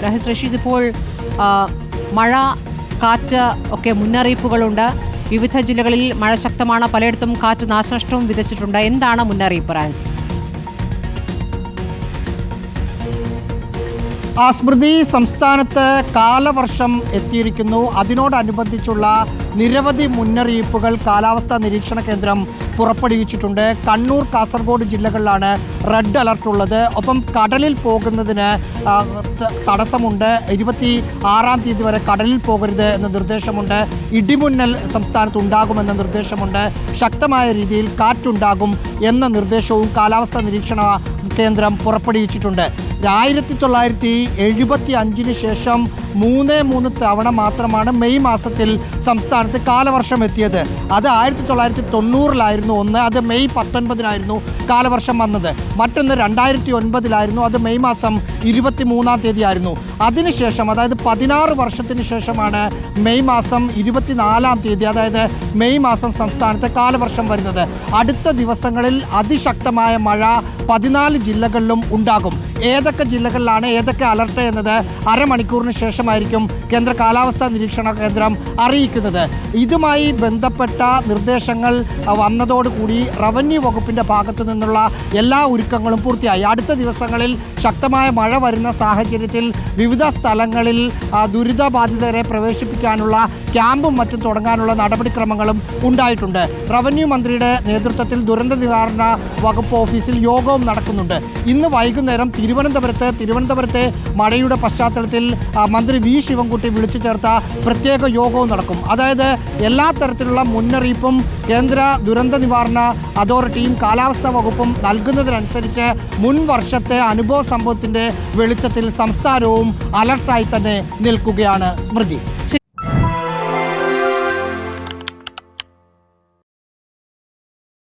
രഹസ് റഷീദ്, ഇപ്പോൾ മഴ, കാറ്റ് ഒക്കെ മുന്നറിയിപ്പുകളുണ്ട്. വിവിധ ജില്ലകളിൽ മഴ ശക്തമാണ്, പലയിടത്തും കാറ്റ് നാശനഷ്ടവും വിതച്ചിട്ടുണ്ട്. എന്താണ് മുന്നറിയിപ്പ് റഹസ്? സ്മൃതി, സംസ്ഥാനത്ത് കാലവർഷം എത്തിയിരിക്കുന്നു. അതിനോടനുബന്ധിച്ചുള്ള നിരവധി മുന്നറിയിപ്പുകൾ കാലാവസ്ഥാ നിരീക്ഷണ കേന്ദ്രം പുറപ്പെടുവിച്ചിട്ടുണ്ട്. കണ്ണൂർ, കാസർഗോഡ് ജില്ലകളിലാണ് റെഡ് അലർട്ട് ഉള്ളത്. ഒപ്പം കടലിൽ പോകുന്നതിന് തടസ്സമുണ്ട്. 26-ാം തീയതി വരെ കടലിൽ പോകരുത് എന്ന നിർദ്ദേശമുണ്ട്. ഇടിമിന്നൽ സംസ്ഥാനത്ത് ഉണ്ടാകുമെന്ന നിർദ്ദേശമുണ്ട്. ശക്തമായ രീതിയിൽ കാറ്റുണ്ടാകും എന്ന നിർദ്ദേശവും കാലാവസ്ഥാ നിരീക്ഷണ കേന്ദ്രം പുറപ്പെടുവിച്ചിട്ടുണ്ട്. 1975 ശേഷം 3 തവണ മാത്രമാണ് മെയ് മാസത്തിൽ സംസ്ഥാനത്ത് കാലവർഷം എത്തിയത്. അത് 1990-ലായിരുന്നു ഒന്ന്, അത് മെയ് 19-നായിരുന്നു കാലവർഷം വന്നത്. മറ്റൊന്ന് 2009-ലായിരുന്നു, അത് മെയ് മാസം 23-ാം തീയതിയായിരുന്നു. അതിനുശേഷം, അതായത് 16 വർഷത്തിന് ശേഷമാണ് മെയ് മാസം 24-ാം തീയതി, അതായത് മെയ് മാസം സംസ്ഥാനത്ത് കാലവർഷം വരുന്നത്. അടുത്ത ദിവസങ്ങളിൽ അതിശക്തമായ മഴ 14 ജില്ലകളിലും ഉണ്ടാകും. ഏതൊക്കെ ജില്ലകളിലാണ് ഏതൊക്കെ അലർട്ട് എന്നത് അരമണിക്കൂറിന് ശേഷമായിരിക്കും കേന്ദ്ര കാലാവസ്ഥാ നിരീക്ഷണ കേന്ദ്രം അറിയിക്കുന്നത്. ഇതുമായി ബന്ധപ്പെട്ട നിർദ്ദേശങ്ങൾ വന്നതോടുകൂടി റവന്യൂ വകുപ്പിൻ്റെ ഭാഗത്തു നിന്നുള്ള എല്ലാ ഒരുക്കങ്ങളും പൂർത്തിയായി. അടുത്ത ദിവസങ്ങളിൽ ശക്തമായ മഴ വരുന്ന സാഹചര്യത്തിൽ വിവിധ സ്ഥലങ്ങളിൽ ദുരിതബാധിതരെ പ്രവേശിപ്പിക്കാനുള്ള ക്യാമ്പും മറ്റും തുടങ്ങാനുള്ള നടപടിക്രമങ്ങളും ഉണ്ടായിട്ടുണ്ട്. റവന്യൂ മന്ത്രിയുടെ നേതൃത്വത്തിൽ ദുരന്ത നിവാരണ വകുപ്പ് ഓഫീസിൽ യോഗവും നടക്കുന്നുണ്ട്. ഇന്ന് വൈകുന്നേരം തിരുവനന്തപുരത്തെ മഴയുടെ പശ്ചാത്തലത്തിൽ മന്ത്രി വി ശിവൻകുട്ടി വിളിച്ചു ചേർത്ത പ്രത്യേക യോഗവും നടക്കും. അതായത് എല്ലാ തരത്തിലുള്ള മുന്നറിയിപ്പും കേന്ദ്ര ദുരന്ത നിവാരണ അതോറിറ്റിയും കാലാവസ്ഥാ വകുപ്പും നൽകുന്നതിനനുസരിച്ച് മുൻ വർഷത്തെ അനുഭവ സംഭവത്തിൻ്റെ വെളിച്ചത്തിൽ സംസ്ഥാനവും അലർട്ടായി തന്നെ നിൽക്കുകയാണ്. സ്മൃതി.